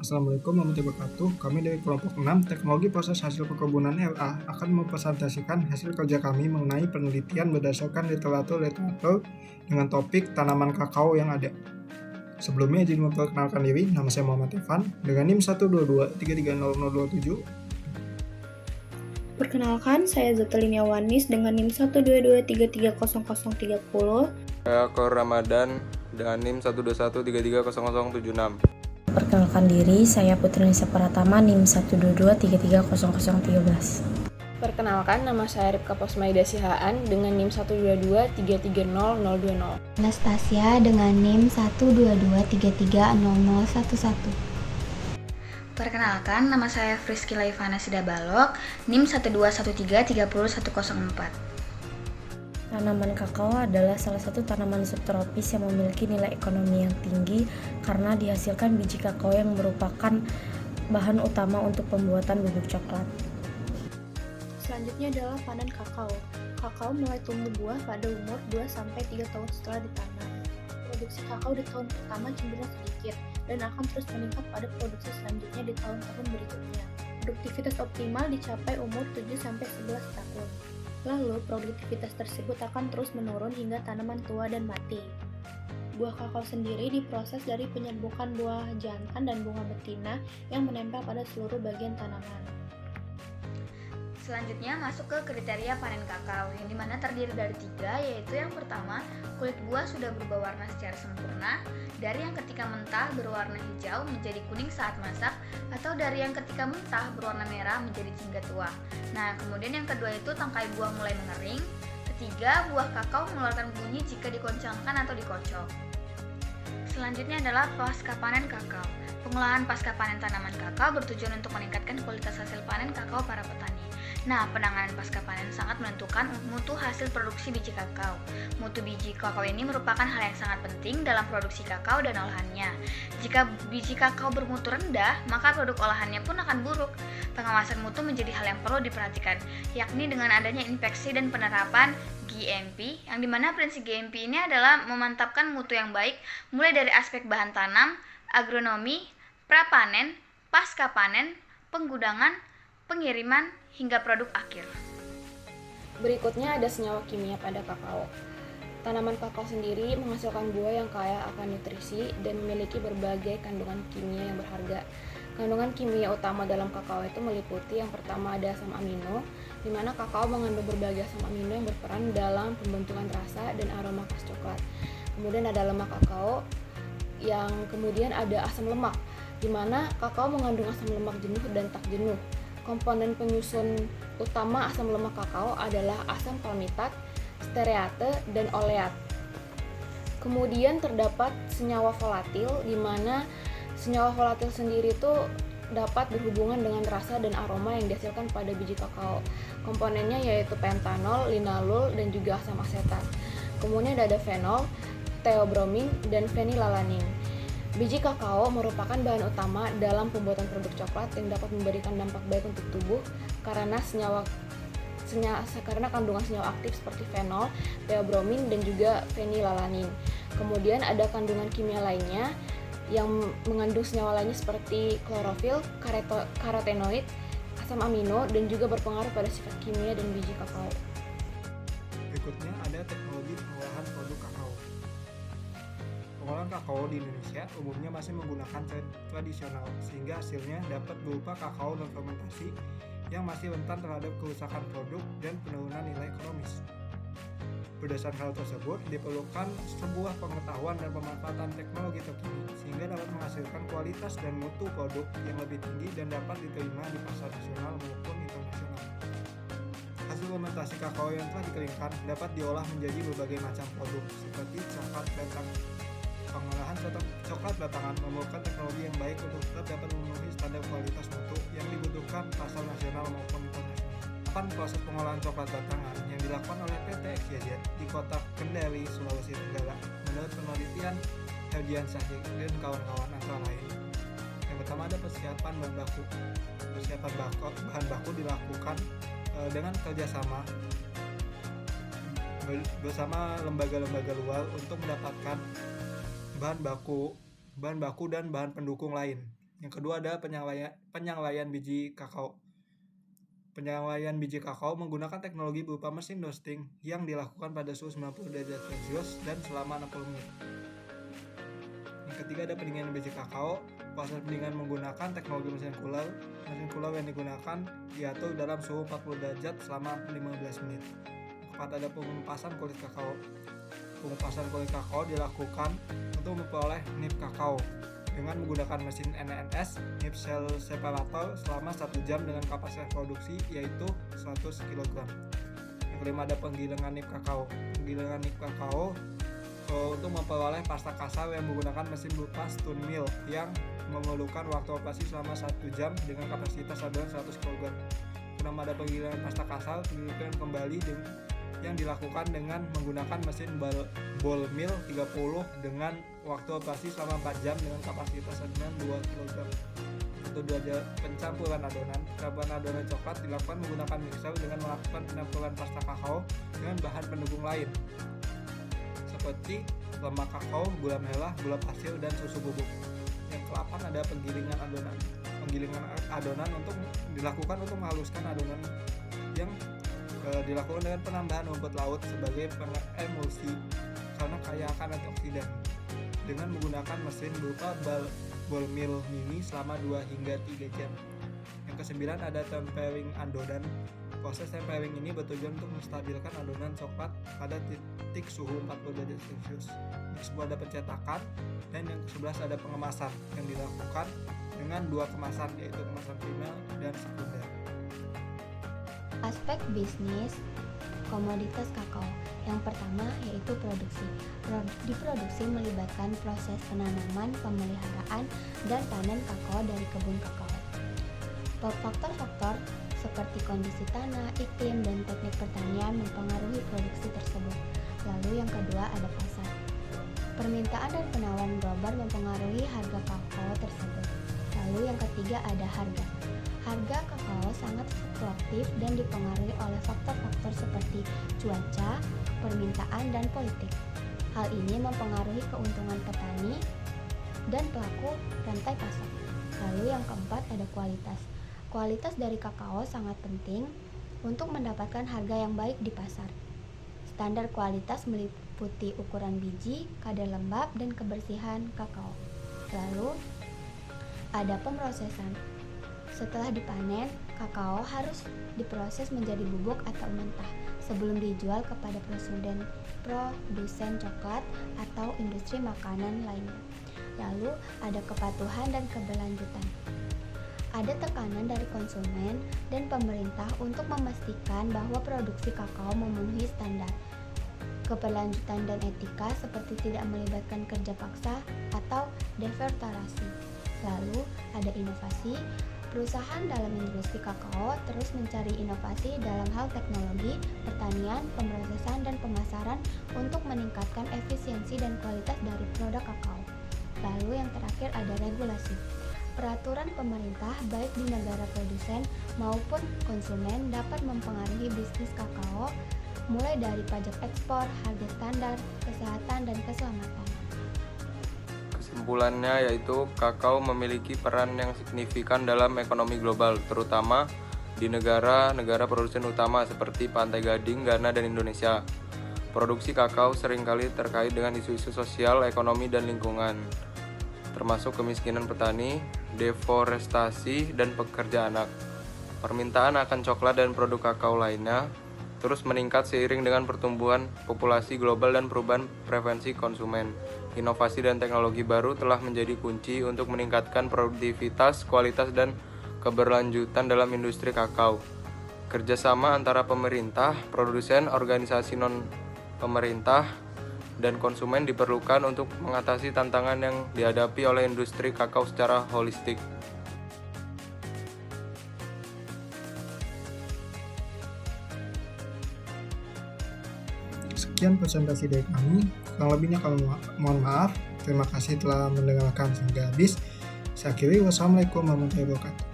Assalamualaikum warahmatullahi wabarakatuh. Kami dari kelompok 6 Teknologi Proses Hasil Perkebunan LA akan mempresentasikan hasil kerja kami mengenai penelitian berdasarkan literatur dengan topik tanaman kakao yang ada. Sebelumnya izin memperkenalkan diri, nama saya Muhammad Evan dengan NIM 122330027. Perkenalkan, saya Zatalinia Wanis dengan NIM 122333030. Saya Kor Ramadan dengan NIM 121330076. Perkenalkan diri, saya Putri Nisa Pratama NIM 122330013. Perkenalkan, nama saya Ripka Posmaida Sihaan dengan NIM 122330020. Anastasia dengan NIM 122330011. Perkenalkan, nama saya Friski Laifana Sidabalok, NIM 121330104. Tanaman kakao adalah salah satu tanaman subtropis yang memiliki nilai ekonomi yang tinggi karena dihasilkan biji kakao yang merupakan bahan utama untuk pembuatan bubuk coklat. Selanjutnya adalah panen kakao. Kakao mulai tumbuh buah pada umur 2-3 tahun setelah ditanam. Produksi kakao di tahun pertama cenderung sedikit dan akan terus meningkat pada produksi selanjutnya di tahun-tahun berikutnya. Produktivitas optimal dicapai umur 7-11 tahun. Lalu, produktivitas tersebut akan terus menurun hingga tanaman tua dan mati. Buah kakao sendiri diproses dari penyerbukan buah jantan dan bunga betina yang menempel pada seluruh bagian tanaman. Selanjutnya masuk ke kriteria panen kakao, yang dimana terdiri dari 3, yaitu yang pertama, kulit buah sudah berubah warna secara sempurna, dari yang ketika mentah berwarna hijau menjadi kuning saat masak, atau dari yang ketika mentah berwarna merah menjadi jingga tua. Nah, kemudian yang kedua itu tangkai buah mulai mengering. Ketiga, buah kakao mengeluarkan bunyi jika dikoncangkan atau dikocok. Selanjutnya adalah pasca panen kakao. Pengolahan pasca panen tanaman kakao bertujuan untuk meningkatkan kualitas hasil panen kakao para petani. Nah, penanganan pasca panen sangat menentukan mutu hasil produksi biji kakao. Mutu biji kakao ini merupakan hal yang sangat penting dalam produksi kakao dan olahannya. Jika biji kakao bermutu rendah, maka produk olahannya pun akan buruk. Pengawasan mutu menjadi hal yang perlu diperhatikan, yakni dengan adanya inspeksi dan penerapan GMP, yang dimana prinsip GMP ini adalah memantapkan mutu yang baik, mulai dari aspek bahan tanam, agronomi, prapanen, pasca panen, penggudangan, pengiriman, hingga produk akhir. Berikutnya ada senyawa kimia pada kakao. Tanaman kakao sendiri menghasilkan buah yang kaya akan nutrisi dan memiliki berbagai kandungan kimia yang berharga. Kandungan kimia utama dalam kakao itu meliputi yang pertama ada asam amino, di mana kakao mengandung berbagai asam amino yang berperan dalam pembentukan rasa dan aroma khas coklat. Kemudian ada lemak kakao, yang kemudian ada asam lemak, di mana kakao mengandung asam lemak jenuh dan tak jenuh. Komponen penyusun utama asam lemak kakao adalah asam palmitat, stearate, dan oleat. Kemudian terdapat senyawa volatil, di mana senyawa volatil sendiri itu dapat berhubungan dengan rasa dan aroma yang dihasilkan pada biji kakao. Komponennya yaitu pentanol, linalol, dan juga asam asetat. Kemudian ada fenol, theobromine, dan fenilalanin. Biji kakao merupakan bahan utama dalam pembuatan produk coklat yang dapat memberikan dampak baik untuk tubuh karena karena kandungan senyawa aktif seperti fenol, theobromine, dan juga fenilalanin. Kemudian ada kandungan kimia lainnya yang mengandung senyawa lainnya seperti klorofil, karotenoid, asam amino, dan juga berpengaruh pada sifat kimia dan biji kakao. Berikutnya ada teknologi pengolahan produk kakao. Pengolahan kakao di Indonesia umumnya masih menggunakan tradisional, sehingga hasilnya dapat berupa kakao non fermentasi yang masih rentan terhadap kerusakan produk dan penurunan nilai ekonomis. Berdasarkan hal tersebut, diperlukan sebuah pengetahuan dan pemanfaatan teknologi terkini sehingga dapat menghasilkan kualitas dan mutu produk yang lebih tinggi dan dapat diterima di pasar nasional maupun internasional. Hasil fermentasi kakao yang telah dikeringkan dapat diolah menjadi berbagai macam produk seperti coklat batang. Pengolahan coklat batangan memerlukan teknologi yang baik untuk tetap dapat memenuhi standar kualitas mutu yang dibutuhkan pasar nasional maupun internasional. Proses pengolahan coklat batangan yang dilakukan oleh PT XYZ di kota Kendari, Sulawesi Tenggara menurut penelitian Herdian Syahik dan kawan-kawan antara lain. Yang pertama ada persiapan bahan baku. Persiapan bahan baku dilakukan dengan kerjasama bersama lembaga-lembaga luar untuk mendapatkan bahan baku dan bahan pendukung lain. Yang kedua ada penyalaian biji kakao. Penyalaian biji kakao menggunakan teknologi berupa mesin roasting yang dilakukan pada suhu 90 derajat Celcius dan selama 60 menit. Yang ketiga ada pendinginan biji kakao. Proses pendinginan menggunakan teknologi mesin cooler. Mesin cooler yang digunakan diatur dalam suhu 40 derajat selama 15 menit. Keempat ada pengupasan kulit kakao. Pengupasan kulit kakao dilakukan untuk memperoleh nib kakao dengan menggunakan mesin NNS nib separator selama 1 jam dengan kapasitas produksi yaitu 100 kg. Yang kelima ada penggilingan nib kakao. Penggilingan nib kakao untuk memperoleh pasta kasar yang menggunakan mesin berupa stun mill yang memerlukan waktu operasi selama 1 jam dengan kapasitas adonan 100 kg. Kelima ada penggilingan pasta kasar, penggilingan kembali yang dilakukan dengan menggunakan mesin ball mill 30 dengan waktu operasi selama 4 jam dengan kapasitas adonan 2 kg. Kedua ada pencampuran adonan. Pencampuran adonan coklat dilakukan menggunakan mixer dengan melakukan pencampuran pasta kakao dengan bahan pendukung lain seperti lemak kakao, gula merah, gula pasir, dan susu bubuk. Yang ke-8 ada penggilingan adonan. Penggilingan adonan dilakukan untuk menghaluskan adonan yang dilakukan dengan penambahan rumput laut sebagai emulsi karena kaya akan antioksidan dengan menggunakan mesin berupa ball mill mini selama 2 hingga 3 jam. Yang ke-9 ada tempering adonan. Proses tempering ini bertujuan untuk menstabilkan adonan coklat pada titik suhu 40 derajat Celcius. Yang ke-10 ada pencetakan, dan yang ke-11 ada pengemasan yang dilakukan dengan 2 kemasan yaitu kemasan primer dan sekunder. Aspek bisnis komoditas kakao. Yang pertama yaitu produksi. Diproduksi melibatkan proses penanaman, pemeliharaan, dan panen kakao dari kebun kakao. Faktor-faktor seperti kondisi tanah, iklim, dan teknik pertanian mempengaruhi produksi tersebut. Lalu yang kedua ada pasar. Permintaan dan penawaran global mempengaruhi harga kakao tersebut. Lalu yang ketiga ada harga. Harga kakao sangat fluktuatif dan dipengaruhi oleh faktor-faktor seperti cuaca, permintaan, dan politik. Hal ini mempengaruhi keuntungan petani dan pelaku rantai pasar. Lalu yang keempat ada kualitas. Kualitas dari kakao sangat penting untuk mendapatkan harga yang baik di pasar. Standar kualitas meliputi ukuran biji, kadar lembab, dan kebersihan kakao. Lalu ada pemrosesan. Setelah dipanen, kakao harus diproses menjadi bubuk atau mentah sebelum dijual kepada produsen coklat atau industri makanan lainnya. Lalu ada kepatuhan dan keberlanjutan. Ada tekanan dari konsumen dan pemerintah untuk memastikan bahwa produksi kakao memenuhi standar. Keberlanjutan dan etika seperti tidak melibatkan kerja paksa atau deforestasi. Lalu ada inovasi. Perusahaan dalam industri kakao terus mencari inovasi dalam hal teknologi, pertanian, pemrosesan, dan pemasaran untuk meningkatkan efisiensi dan kualitas dari produk kakao. Lalu yang terakhir ada regulasi. Peraturan pemerintah baik di negara produsen maupun konsumen dapat mempengaruhi bisnis kakao, mulai dari pajak ekspor, harga standar, kesehatan, dan keselamatan. Kesimpulannya yaitu kakao memiliki peran yang signifikan dalam ekonomi global, terutama di negara-negara produsen utama seperti Pantai Gading, Ghana, dan Indonesia. Produksi kakao seringkali terkait dengan isu-isu sosial, ekonomi, dan lingkungan, termasuk kemiskinan petani, deforestasi, dan pekerja anak. Permintaan akan coklat dan produk kakao lainnya terus meningkat seiring dengan pertumbuhan populasi global dan perubahan preferensi konsumen. Inovasi dan teknologi baru telah menjadi kunci untuk meningkatkan produktivitas, kualitas, dan keberlanjutan dalam industri kakao. Kerjasama antara pemerintah, produsen, organisasi non-pemerintah, dan konsumen diperlukan untuk mengatasi tantangan yang dihadapi oleh industri kakao secara holistik. Sekian presentasi dari kami. Kurang lebihnya kami mohon maaf. Terima kasih telah mendengarkan sampai habis. Saya akhiri. Wassalamualaikum warahmatullahi wabarakatuh.